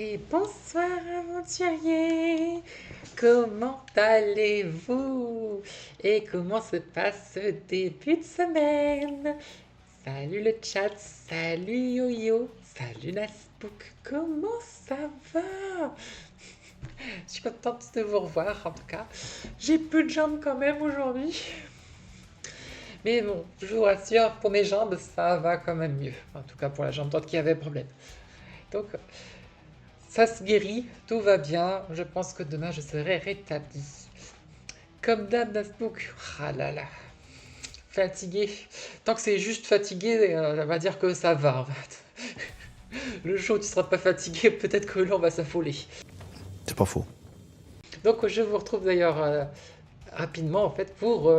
Et bonsoir aventuriers, comment allez-vous? Et comment se passe ce début de semaine? Salut le chat, salut Yo-Yo, salut la Spook, comment ça va? Je suis contente de vous revoir en tout cas. J'ai peu de jambes quand même aujourd'hui. Mais bon, je vous rassure, pour mes jambes, ça va quand même mieux. En tout cas pour la jambe droite qui avait problème. Donc, ça se guérit, tout va bien. Je pense que demain je serai rétabli. Comme d'hab, Nasbook. Ah là là. Fatigué. Tant que c'est juste fatigué, on va dire que ça va en fait. Le jour où tu seras pas fatigué, peut-être que l'on va s'affoler. C'est pas faux. Donc je vous retrouve d'ailleurs rapidement en fait pour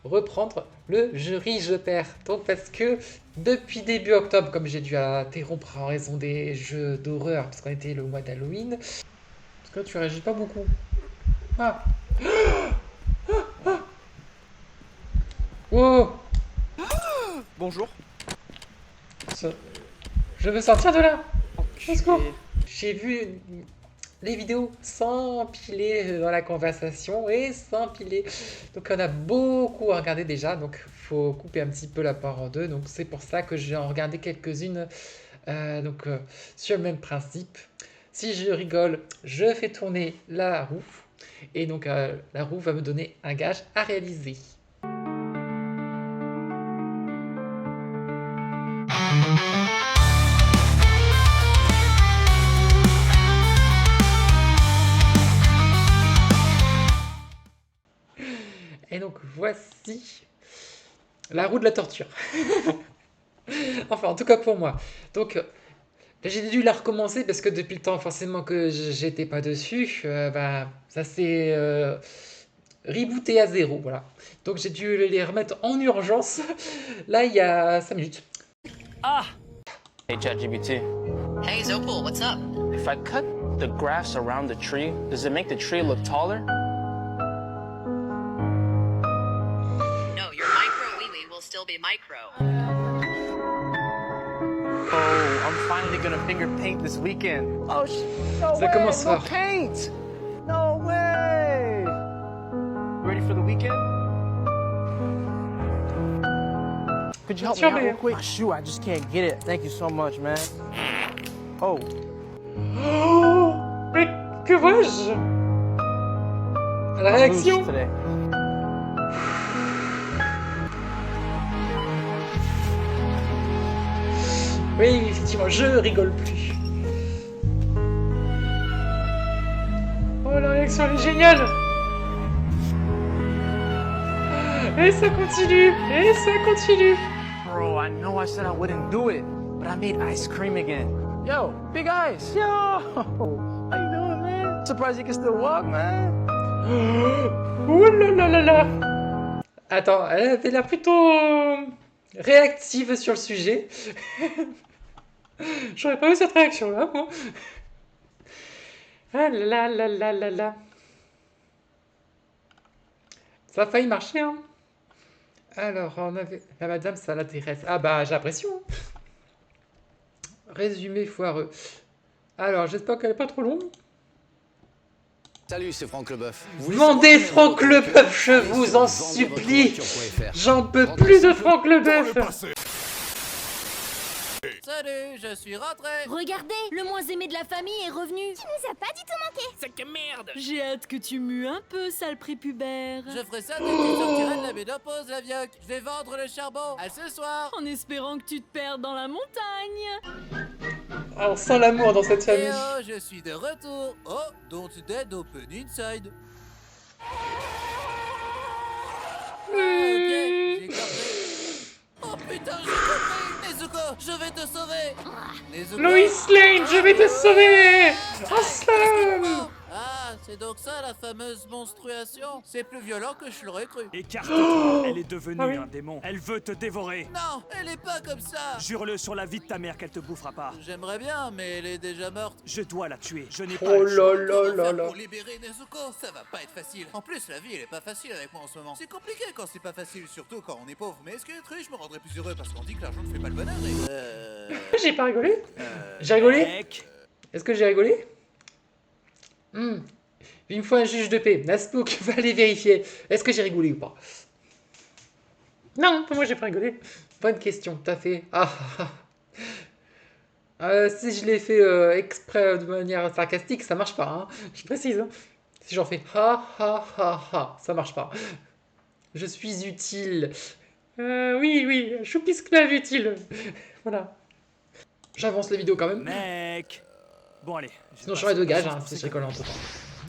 reprendre le jury je perds. Donc parce que depuis début octobre, comme j'ai dû interrompre en raison des jeux d'horreur, parce qu'on était le mois d'Halloween, parce que tu réagis pas beaucoup. Ah. Oh. Bonjour. Je veux sortir de là. Au secours. Enculé. J'ai vu les vidéos s'empiler dans la conversation et s'empiler. Donc on a beaucoup à regarder déjà, donc faut couper un petit peu la part en deux. Donc c'est pour ça que j'ai en regardé quelques-unes sur le même principe. Si je rigole, je fais tourner la roue et donc la roue va me donner un gage à réaliser. Et donc voici la roue de la torture. Enfin, en tout cas pour moi. Donc j'ai dû la recommencer parce que depuis le temps forcément que j'étais pas dessus, ça s'est rebooté à zéro. Voilà. Donc j'ai dû les remettre en urgence. Là, il y a 5 minutes. Ah! Hey ChatGPT, Hey Zopal, what's up? if I cut the grass around the tree, does it make the tree look taller? No, your micro wee wee will still be micro. Oh, I'm finally gonna finger paint this weekend. Oh, no Ça way! commence No fort. paint! No way! Ready for the weekend? Could you help me Sure, out real man. quick? My shoe, I just can't get it. Thank you so much, man. Oh, Oh, mais que vois-je? La I'm loose réaction. today. Oui, effectivement, je rigole plus. Oh, la réaction elle est géniale. Et ça continue, et ça continue. Bro, I know I said I wouldn't do it, but I made ice cream again. Yo, Big Ice. Yo, how you doing, man? Surprised you can still walk, man. Oh là là là là. Attends, elle avait l'air plutôt réactive sur le sujet. J'aurais pas eu cette réaction-là, moi. Ah là là là là là. Ça a failli marcher, hein. Alors, on avait... La madame, ça l'intéresse. Ah bah, j'ai l'impression. Résumé foireux. Alors, j'espère qu'elle est pas trop longue. Salut, c'est Franck Leboeuf. Vous voulez Vendez savoir Franck comment Leboeuf, je allez vous sur en vendezvotrevoiture.fr. supplie. J'en peux plus de Franck Leboeuf. Salut, je suis rentré. Regardez, le moins aimé de la famille est revenu. Tu nous as pas du tout manqué. C'est que merde. J'ai hâte que tu mues un peu, sale prépubère. Je ferai ça dès que tu sortiras de la ménopause, la vieille. Je vais vendre le charbon. À ce soir. En espérant que tu te perdes dans la montagne. Ah, on sent l'amour dans cette Et famille. oh, je suis de retour. Oh, don't dead open inside. Ah, ok, j'ai compris. Oh putain, j'ai compris. Nezuko, je vais te sauver. Nezuko. Lois Lane, je vais te sauver. Awesome. Ah, c'est donc ça la fameuse monstruation. C'est plus violent que je l'aurais cru. Écarte-toi, elle est devenue Ah oui. un démon. Elle veut te dévorer. Non, elle est pas comme ça. Jure-le sur la vie de ta mère qu'elle te bouffera pas. J'aimerais bien, mais elle est déjà morte. Je dois la tuer. Je n'ai pas Oh le choix. là là Comment là faire là. pour libérer Nezuko, ça va pas être facile. En plus, la vie elle est pas facile avec moi en ce moment. C'est compliqué quand c'est pas facile, surtout quand on est pauvre. Mais est-ce que être riche me rendrait plus heureux parce qu'on dit que l'argent ne fait pas le bonheur et... J'ai pas rigolé. J'ai rigolé. Mec, Est-ce que j'ai rigolé? Il me faut un juge de paix. Naspook va aller vérifier. Est-ce que j'ai rigolé ou pas? Non, moi j'ai pas rigolé. Bonne question, t'as fait. Si je l'ai fait exprès de manière sarcastique, ça marche pas. Hein. Je précise. Hein. Si j'en fais ça marche pas. Je suis utile. Oui, choupisclave utile. Voilà. J'avance la vidéo quand même. Mec. Bon, allez. Sinon, je serai de gage, hein, si je rigole entre temps.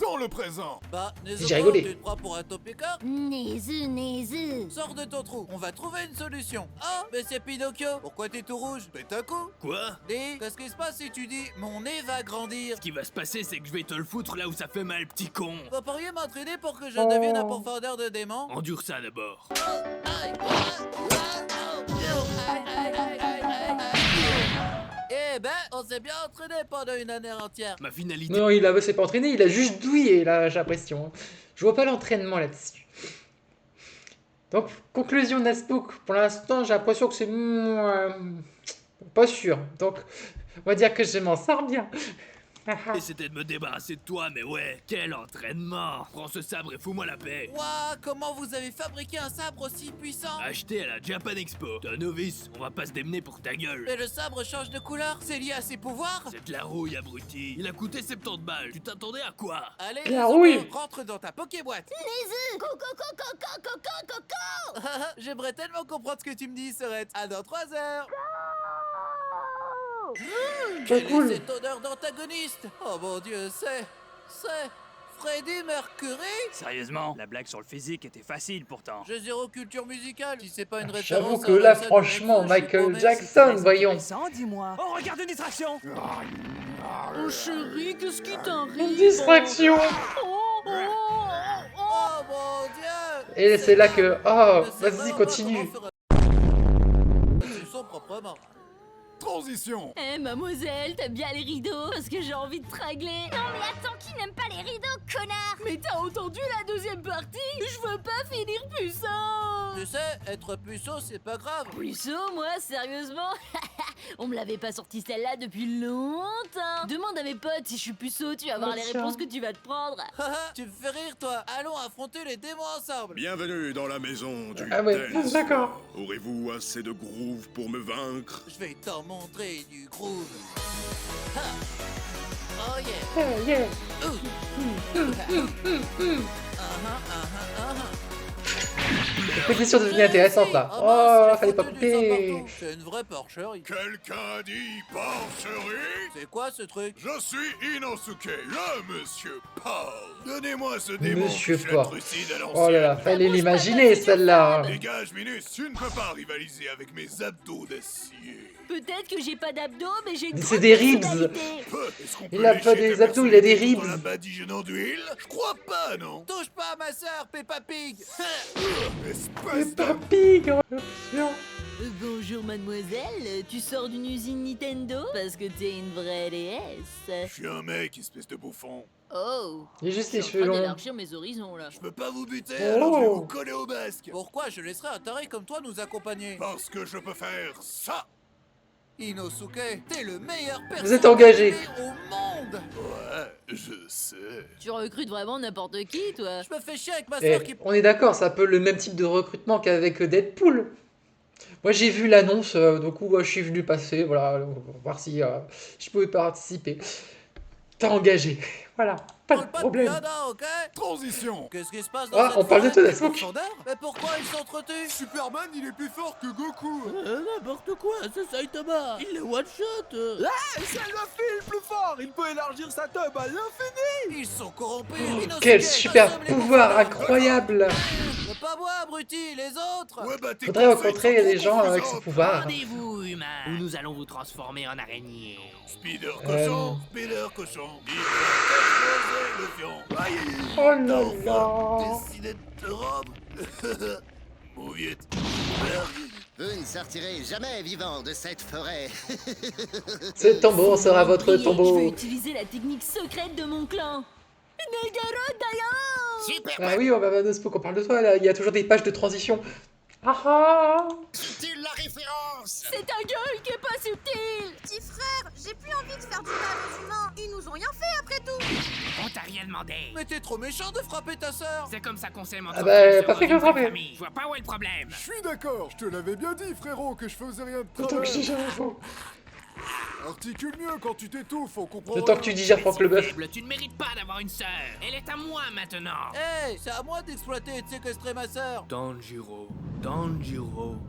Dans le présent. Bah, Si j'ai rigolé. tu te prends pour un topicard? Nézeux. Sors de ton trou, on va trouver une solution. Ah, mais c'est Pinocchio. Pourquoi t'es tout rouge? Pète un coup. Quoi? Dis, qu'est-ce qui se passe si tu dis mon nez va grandir? Ce qui va se passer, c'est que je vais te le foutre là où ça fait mal, petit con. Vous pourriez m'entraîner pour que je devienne un pourfendeur de démons? Endure ça d'abord. Eh ben, on s'est bien entraîné pendant une année entière. Ma finalité. Non, il s'est pas entraîné, il a juste douillé, là, j'ai l'impression. Je vois pas l'entraînement là-dessus. Donc, conclusion de Naspook. Pour l'instant, j'ai l'impression que c'est... pas sûr. Donc, on va dire que je m'en sors bien. Et c'était de me débarrasser de toi, mais ouais, quel entraînement! Prends ce sabre et fous-moi la paix! Waouh, comment vous avez fabriqué un sabre aussi puissant? Acheté à la Japan Expo. T'es un novice, on va pas se démener pour ta gueule. Et le sabre change de couleur? C'est lié à ses pouvoirs? C'est de la rouille, abruti. Il a coûté 70 balles. Tu t'attendais à quoi? Allez, La Nezuko, rouille. rentre dans ta pokéboîte. J'aimerais tellement comprendre ce que tu me dis, Sorette. À dans 3 heures. Quelle cool. est cette odeur d'antagoniste? Oh mon Dieu, c'est Freddie Mercury? Sérieusement, la blague sur le physique était facile pourtant. J'ai zéro culture musicale. Si c'est pas une référence. J'avoue à que là, Russell franchement, Brand, je suis Michael paumé. Jackson, voyons. Sans, dis-moi. Oh, regarde une distraction. Oh chérie, qu'est-ce qui Une t'arrive? distraction. Oh mon Dieu. Et c'est là que... Oh, Je sais vas-y, pas continue. comment faire un son proprement. Transition. Eh mademoiselle, t'aimes bien les rideaux? Parce que j'ai envie de te régler. Non mais attends, qui n'aime pas les rideaux, connard? Mais t'as entendu la deuxième partie? Je veux pas finir puceau. Tu sais, être puceau, c'est pas grave. Puceau, moi, sérieusement? On me l'avait pas sorti celle-là depuis longtemps. Demande à mes potes si je suis puceau, tu vas voir les Tiens. réponses que tu vas te prendre. Tu me fais rire, toi. Allons affronter les démons ensemble. Bienvenue dans la maison du Ah ouais, dance. d'accord. Aurez-vous assez de groove pour me vaincre? Je vais t'en montrer du groove. Ha. Oh yeah. Oh, yeah. La compétition devenue intéressante là. Oh, fallait pas couper. C'est une vraie porcherie. Quelqu'un dit porcherie? C'est quoi ce truc? Je suis Inosuke, le Monsieur Paul. Donnez-moi ce démon Monsieur qui Paul. trucide à l'ancienne. Oh là là, fallait l'imaginer celle-là. Dégage, Minus, tu ne peux pas rivaliser avec mes abdos d'acier. Peut-être que j'ai pas d'abdos, mais j'ai une Mais c'est grande des ribs. personnalité. Est-ce qu'on Il peut a lécher pas des ta abdos, il a des personnalité ribs. dans la badigeonnant d'huile? Je crois pas, non? Touche pas à ma sœur, Peppa Pig. Espèce de... Papy, Bonjour mademoiselle, tu sors d'une usine Nintendo? Parce que t'es une vraie déesse. Je suis un mec, espèce de bouffon. Oh, Il a juste je les suis cheveux en train longs. d'élargir mes horizons là. Je peux pas vous buter, Oh. alors je vais vous coller au basque. Pourquoi je laisserais un taré comme toi nous accompagner? Parce que je peux faire ça. Inosuke, t'es le meilleur personne Vous êtes engagé. au monde. Ouais, je sais. Tu recrutes vraiment n'importe qui toi? Je me fais chier avec ma Eh, sœur qui... on est d'accord, c'est un peu le même type de recrutement qu'avec Deadpool. Moi j'ai vu l'annonce, du coup je suis venu passer, voilà, voir si je pouvais participer. T'as engagé, voilà, pas de Parle pas de problème. piano, ok? Transition. Qu'est-ce qui se passe dans Ah, cette on parle de forêt? toi, Des Smoke. profondeurs? Mais pourquoi ils s'entretuent? Superman, il est plus fort que Goku. N'importe quoi, c'est Saitama. Il est one-shot. Ah, c'est le fil plus fort. Il peut élargir sa tub à l'infini. Ils sont corrompus. Inosuke, Quel super assomme les pouvoir profondeurs. incroyable. Mais pas moi, abruti, les autres. Ouais, bah, tes Faudrait conseils rencontrer sont les trop gens avec confusants. ce pouvoir. Rendez-vous, humain, où nous allons vous transformer en araignée. Speeder cochon, speeder cochon. Il va exploser le fion. Aïe, aïe, aïe. Oh là Enfin, là. décidé de robe. Move it. Vous ne sortirez jamais vivant de cette forêt. Ce tombeau sera votre Oubliez, Je vais tombeau. utiliser la technique secrète de mon clan. Nagaro Dayo! Super. Ah oui, on va Spook, on parle de toi là, il y a toujours des pages de transition. Ah ah. Subtil la référence. C'est ta gueule qui est pas subtile. Petit frère, j'ai plus envie de faire du mal aux humains. Ils nous ont rien fait après tout. On t'a rien demandé. Mais t'es trop méchant de frapper ta sœur. C'est comme ça qu'on s'aime entre Ah bah, frères pas fait dans une comme ça, vraie mais- famille. Je vois pas où est le problème. Je suis d'accord, je te l'avais bien dit, frérot, que je faisais rien de Le temps que tu travers. digères, Articule mieux quand tu t'étouffes, on comprend. le temps que tu digères Franck Leboeuf. Faible, tu ne mérites pas d'avoir une sœur. Elle est à moi maintenant. Hey, c'est à moi d'exploiter et de séquestrer ma sœur. Tanjiro,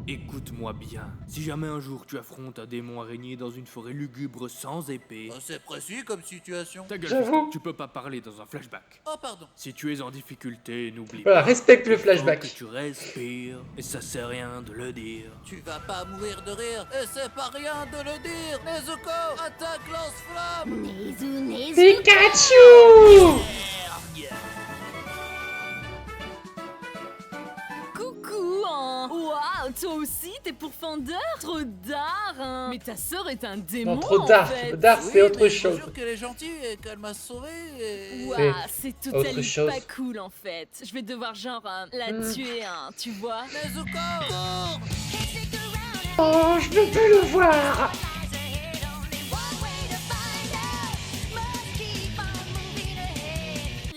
écoute-moi bien. Si jamais un jour tu affrontes un démon araignée dans une forêt lugubre sans épée... C'est précis comme situation. Ta gueule, J'avoue. fiston, tu peux pas parler dans un flashback. Oh, pardon. Si tu es en difficulté, n'oublie Voilà, pas. respecte le Il faut flashback. que tu respires, et ça sert à rien de le dire. Tu vas pas mourir de rire, et c'est pas rien de le dire. Nezuko, attaque lance-flamme. Nezu. Pikachu. Coucou, hein. Waouh, toi aussi, t'es pourfendeur. Trop d'art, hein. Mais ta sœur est un démon, Non, trop en d'art. fait. D'art, c'est autre mais je chose. vous jure qu'elle est gentille et qu'elle m'a sauvé et... Waouh, c'est autre totalement chose. pas cool, en fait. Je vais devoir, genre, la tuer, hein, tu vois. Nezuko, cours. Oh, je ne peux le voir.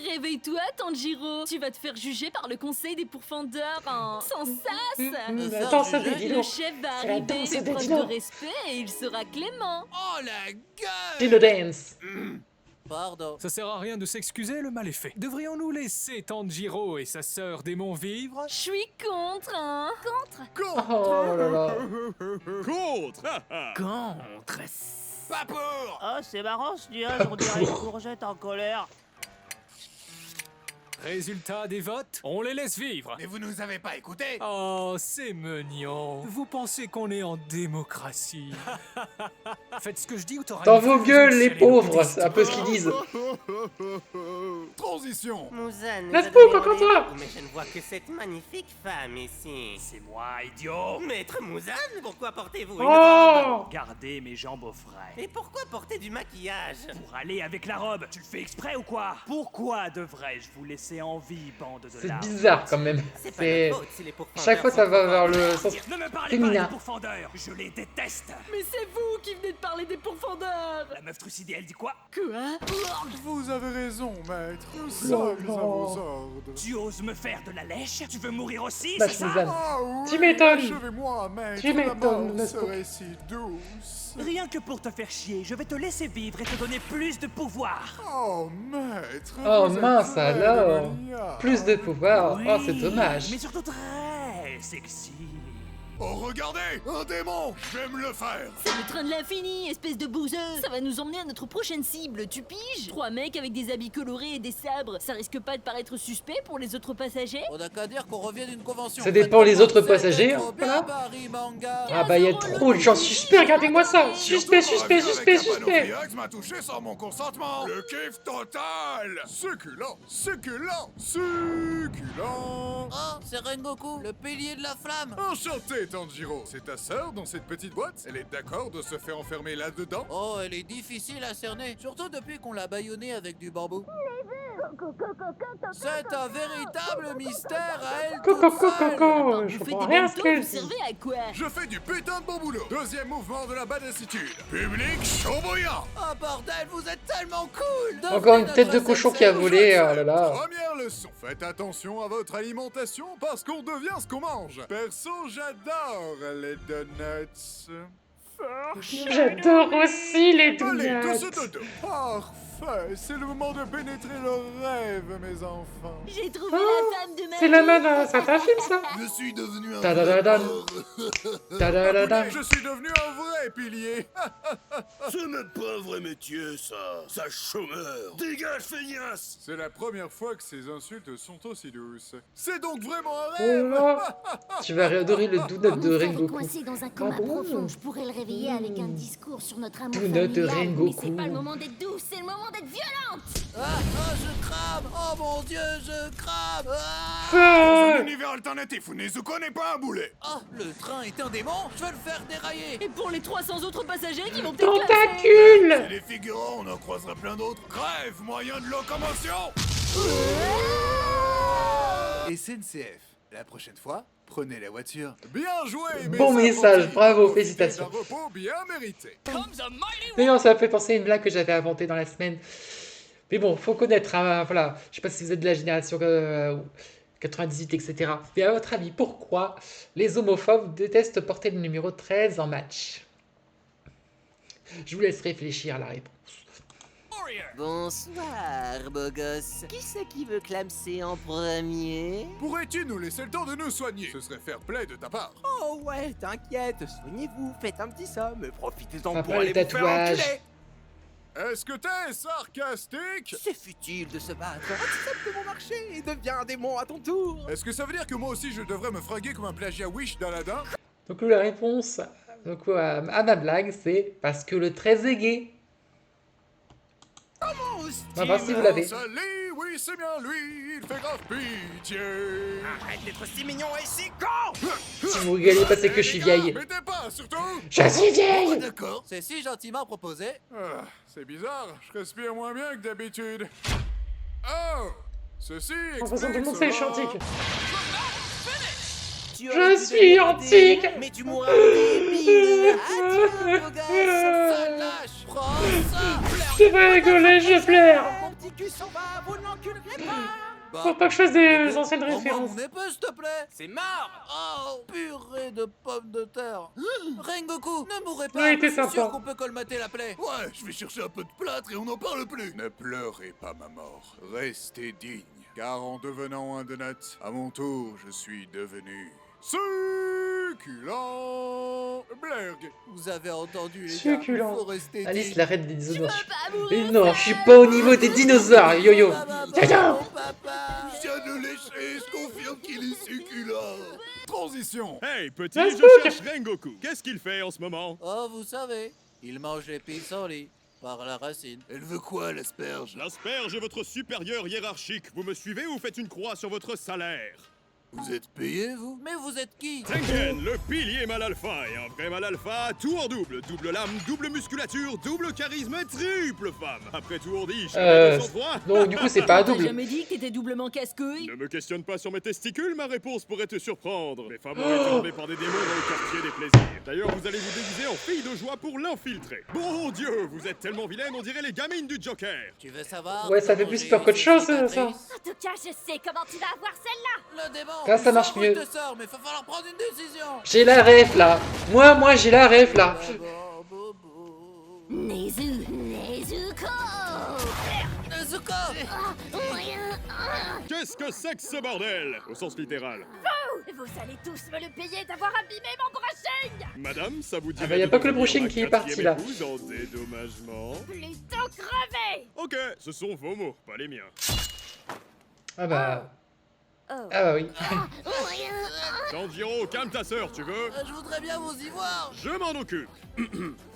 Réveille-toi, Tanjiro. Tu vas te faire juger par le conseil des pourfendeurs, hein. Sans sas. Attends, ça juger, dit dis Le donc. chef va C'est la arriver, danse des des preuves dinos. de respect et il sera clément. Oh la gueule. Dino Dance. Pardon. Ça sert à rien de s'excuser, le mal est fait. Devrions-nous laisser Tanjiro et sa sœur démon vivre? Je suis contre, hein. Oh là là. Contre. Contre. Pas pour. Oh, c'est marrant ce nuage, on dirait une courgette en colère. Résultat des votes, on les laisse vivre. Mais vous nous avez pas écoutés. Oh, c'est mignon. Vous pensez qu'on est en démocratie? Faites ce que je dis ou t'auras... Dans une vos fusée gueules, sur les pauvres, bouddhistes. c'est un peu ce qu'ils disent. Transition. Muzan nous Laisse a pas, donné encore toi. rendez-vous, mais je ne vois que cette magnifique femme ici. C'est moi, idiot. Maître Muzan, pourquoi portez-vous une robe? Oh. Gardez mes jambes au frais. Et pourquoi porter du maquillage? Pour aller avec la robe, tu le fais exprès ou quoi? Pourquoi devrais-je vous laisser en vie, bande de C'est larves? bizarre quand même. C'est pas C'est notre faute si les pourfendeurs chaque fois sont ça va trop vers forts. le sens Ne me parlez pas féminin. des pourfendeurs, je les déteste. Mais c'est vous qui venez de parler des pourfendeurs. La meuf trucidée, elle dit quoi? Quoi? Vous avez raison, maître. Nous Non, sommes non. à vos ordres. Tu oses me faire de la lèche? Tu veux mourir aussi, Bah, c'est ça? Suzanne. Ah oui, Tu m'étonnes. achevez-moi, maître. Tu La m'étonnes, mort n'est-ce pas? serait si douce. Rien que pour te faire chier, je vais te laisser vivre et te donner plus de pouvoir. Oh, maître. Oh vous êtes mince très alors. maniaque. Plus de pouvoir. Oh, c'est Oui, dommage. Mais surtout très sexy. Oh, regardez, un démon. Je vais me le faire. C'est le train de l'infini, espèce de bouseux. Ça va nous emmener à notre prochaine cible, tu piges? 3 mecs avec des habits colorés et des sabres, ça risque pas de paraître suspect pour les autres passagers? On n'a qu'à dire qu'on revient d'une convention. Ça dépend les autres passagers, Trop bien, voilà. Paris, manga. Ah bah il y a trop de gens suspects, regardez-moi ça. Suspect, suspect, suspect, suspect. m'a touché sans mon consentement. Le kiff total. Succulent, succulent, succulent. Oh, c'est Rengoku, le pilier de la flamme. Enchanté, Tanjiro. C'est ta sœur dans cette petite boîte? Elle est d'accord de se faire enfermer là-dedans? Oh, elle est difficile à cerner, surtout depuis qu'on l'a bâillonnée avec du bambou. C'est un véritable mystère à elle toute Coco, seule. coco, je Vous faites comprends des rien à ce bento, qu'elle vous dit. servez à quoi? Je fais du putain de bon boulot. Deuxième mouvement de la badassitude. Public chaud bouillant. Oh bordel, vous êtes tellement cool. Encore une tête de cochon qui a volé, oh là là. Première leçon. Faites attention à votre alimentation parce qu'on devient ce qu'on mange. Perso, j'adore les donuts. J'adore aussi les Allez, tous donuts. au dodo. Parfait. C'est le moment de pénétrer le rêve, mes enfants. J'ai trouvé la femme de ma C'est la vie. main c'est un film ça. Je suis devenu un Ta-da-da-dan. Ta-da-da-dan. Je suis devenu un vrai pilier. Ce n'est pas un vrai métier, ça. Ça chômeur. Dégage, feignasse. C'est la première fois que ces insultes sont aussi douces. C'est donc vraiment un Oh rêve. là. Tu vas réadorer le donut de Rengoku. Coincé dans un coma Ah bon? profond, je pourrais le réveiller avec un discours sur notre amour Donut de familial. Rengoku. Mais c'est pas le moment d'être douce, c'est le moment d'être violente. Je crame. Oh mon dieu, je crame. Dans un Feu. univers alternatif où Nezuko n'est pas un boulet. Oh, le train est un démon. Je vais le faire dérailler. Et pour les 300 autres passagers qui vont t'éclater. Tentacule. Et les figurants, on en croisera plein d'autres. Crève, moyen de locomotion. Et SNCF, la prochaine fois, Prenez la voiture. Bien joué, mes Bon message, apprentis. bravo, Profitez félicitations. d'un repos bien mérité. D'ailleurs, ça m'a fait penser à une blague que j'avais inventée dans la semaine. Mais bon, faut connaître, hein, voilà. Je sais pas si vous êtes de la génération 98, etc. Mais à votre avis, pourquoi les homophobes détestent porter le numéro 13 en match? Je vous laisse réfléchir à la réponse. Bonsoir, beau gosse. Qui c'est qui veut clamser en premier? Pourrais-tu nous laisser le temps de nous soigner? Ce serait fair play de ta part. Oh ouais, t'inquiète, soignez-vous, faites un petit somme, profitez-en Papa, pour les aller vous faire tatouages. enculer. Est-ce que t'es sarcastique? C'est futile de se battre. Accepte mon marché et deviens un démon à ton tour. Est-ce que ça veut dire que moi aussi je devrais me fringuer comme un plagiat Wish d'Aladin? Donc la réponse à ma blague, c'est parce que le 13 est gay. Bah, si vous l'avez. Salut, oui c'est bien lui, il fait grave pitié. Arrête d'être si mignon et si con. Si vous rigolez pas, c'est que je suis vieille. Mais t'es pas, surtout. Je suis vieille. D'accord. C'est si gentiment proposé. C'est bizarre, je respire moins bien que d'habitude. Oh, ceci explique Tout le monde sait, je suis cela. antique. Je suis antique. Mais tu mourras débile. Adieu, beau gosse. Sale lâche. Prends ça. C'est pas rigoler, je pleure. Mon petit cul s'en va, vous ne l'enculerez pas. Faut pas que je fasse des anciennes références. Mon épée, s'il te plaît. C'est mort. Oh, purée de pommes de terre. Rengoku, ne mourrez pas. Ouais, t'es Je suis sympa. sûr qu'on peut colmater la plaie. Ouais, je vais chercher un peu de plâtre et on n'en parle plus. Ne pleurez pas ma mort, restez digne. Car en devenant un donut, à mon tour, je suis devenu succulent. Blague. Vous avez entendu, les gars. Succulent. Il faut rester Alice, digne. l'arrête des dinosaures. Pas mourir, Mais non, je suis pas au niveau des dinosaures, yo-yo. Yo-yo. Je viens de lécher, je confirme qu'il est succulent. Transition. Hey, petit, Facebook. je cherche Rengoku. Qu'est-ce qu'il fait en ce moment? Oh, vous savez, il mange les pissenlits par la racine. Elle veut quoi, l'asperge? L'asperge est votre supérieur hiérarchique. Vous me suivez ou faites une croix sur votre salaire? Vous êtes payé, vous? Mais vous êtes qui? Tengen, le pilier mal alpha. Et un vrai mal alpha, tout en double. Double lame, double musculature, double charisme et triple femme. Après tout, on dit, chemin 203. Donc du coup, c'est pas un T'as double. jamais dit que t'étais doublement casse-couille? Ne me questionne pas sur mes testicules, ma réponse pourrait te surprendre. Les femmes ont été tombées par des démons dans le quartier des plaisirs. D'ailleurs, vous allez vous déguiser en fille de joie pour l'infiltrer. Bon Dieu, vous êtes tellement vilaine, on dirait les gamines du Joker. Tu veux savoir? Ouais, ça fait plus peur qu'autre chose, ça. En tout cas, je sais comment tu vas avoir celle-là. Le démon. Là, ça marche il mieux. te sort, mais va falloir prendre une décision. J'ai la ref là. Moi, j'ai la ref là. Nezuko. Nezuko. Qu'est-ce que c'est que ce bordel? Au sens littéral. Vous allez tous me le payer d'avoir abîmé mon brushing. Madame, ça vous dirait bah, y a de pas que le devenir brushing ma qui est parti, quatrième là. épouse en dédommagement? Plutôt crevé. Ok, ce sont vos mots, pas les miens. Ah bah. Ah bah oui. Tanjiro, calme ta sœur, tu veux? Je voudrais bien vous y voir. Je m'en occupe.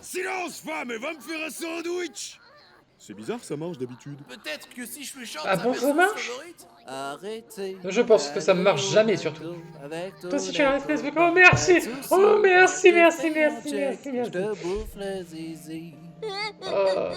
Silence, femme, et va me faire un sandwich. C'est bizarre, ça marche d'habitude. Peut-être que si je suis chante, Ah bon, ça marche? Arrêtez. Je pense que ça ne marche jamais, surtout. Avec Toi aussi, tu as la Facebook. Oh, merci. Oh, merci. Je te bouffe le zizi. Oh.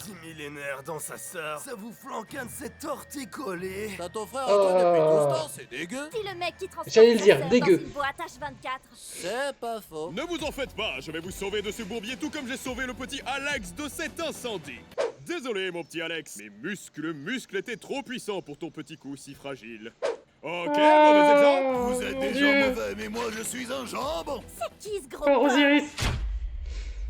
10 millénaires dans sa sœur, ça vous flanque un de ces torticolis. T'as ton frère Oh. Antoine depuis 12 ans, c'est dégueu. Dis le mec qui transporte J'allais le sa dire, sœur dégueu. dans une boîte H24. C'est pas faux. Ne vous en faites pas, je vais vous sauver de ce bourbier tout comme j'ai sauvé le petit Alex de cet incendie. Désolé, mon petit Alex, mes muscles étaient trop puissants pour ton petit cou si fragile. Ok, mauvais exemple. Vous êtes mon des Dieu. gens mauvais, mais moi je suis un jambon. C'est qui ce gros Oh, Osiris.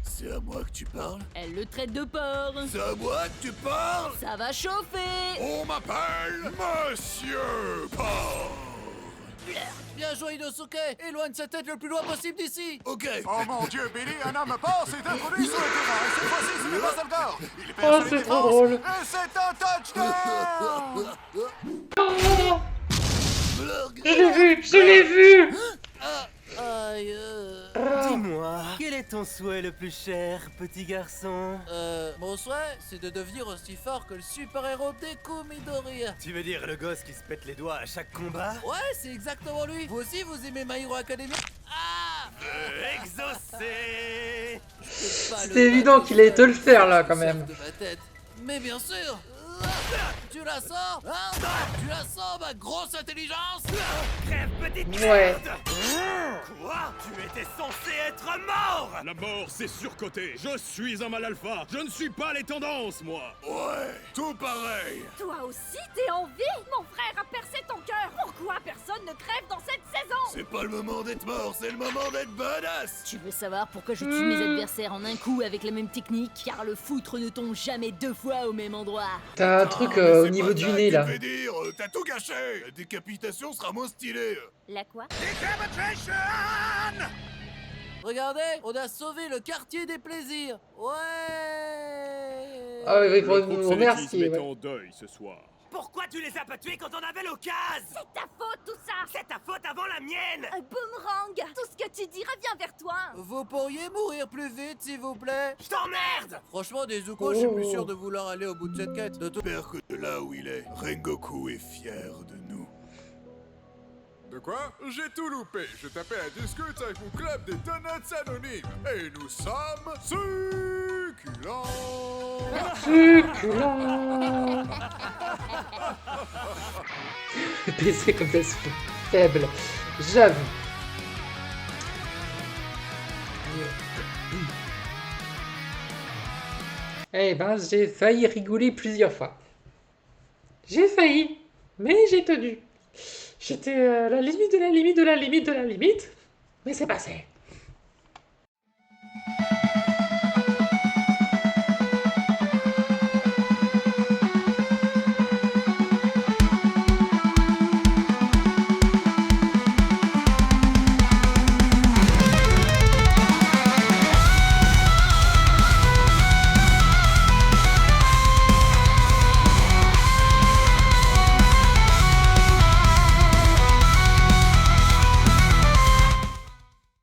C'est à moi que tu parles? Elle le traite de porc. C'est à moi que tu parles? Ça va chauffer. On m'appelle Monsieur Porc. Bien joué, Inosuke. Éloigne sa tête le plus loin possible d'ici. Ok. Oh mon Dieu, Billy, un homme porc s'est introduit sur le terrain. Et cette fois-ci, ce n'est pas encore. Il perd Oh, sur les c'est trop défenses, drôle. Et c'est un touchdown. Oh. Je l'ai vu. Aïe. Dis-moi, quel est ton souhait le plus cher, petit garçon? Mon souhait, c'est de devenir aussi fort que le super-héros Deku Midoriya. Tu veux dire le gosse qui se pète les doigts à chaque combat? Ouais, c'est exactement lui. Vous aussi, vous aimez My Hero Academia? Ah! Exaucé! C'est évident qu'il allait te le faire là quand même. De ma tête. Mais bien sûr. Tu la sens, hein? Tu la sens, ma grosse intelligence? Crève, petite Ouais. merde. Quoi? Tu étais censé être mort. La mort, c'est surcoté. Je suis un mal alpha. Je ne suis pas les tendances, moi. Ouais, tout pareil. Toi aussi, t'es en vie? Mon frère a percé ton cœur. Pourquoi personne ne crève dans cette saison? C'est pas le moment d'être mort, c'est le moment d'être bonasse. Tu veux savoir pourquoi je tue mes adversaires en un coup avec la même technique? Car le foutre ne tombe jamais deux fois au même endroit. T'as un truc au niveau du nez là. Je vais dire, t'as tout gâché. La décapitation sera moins stylée. La quoi? Regardez, on a sauvé le quartier des plaisirs. Ouais. Ah oui, Le faut vous proxénétisme remercier. est Ouais. en deuil ce soir. Pourquoi tu les as pas tués quand on avait l'occasion? C'est ta faute tout ça! C'est ta faute avant la mienne. Un boomerang! Tout ce que tu dis revient vers toi! Vous pourriez mourir plus vite, s'il vous plaît? Je t'emmerde. Franchement, Nezuko, je suis plus sûr de vouloir aller au bout de cette quête. J'espère que de là où il est, Rengoku est fier de nous. De quoi? J'ai tout loupé. Je tapais à discute avec mon club des donuts anonymes. Et nous sommes succulents. Succulent. PC comme ça, c'est faible. J'avoue. Eh ben, j'ai failli rigoler plusieurs fois. J'ai failli, mais j'ai tenu. J'étais à la limite de la limite de la limite de la limite, mais c'est passé.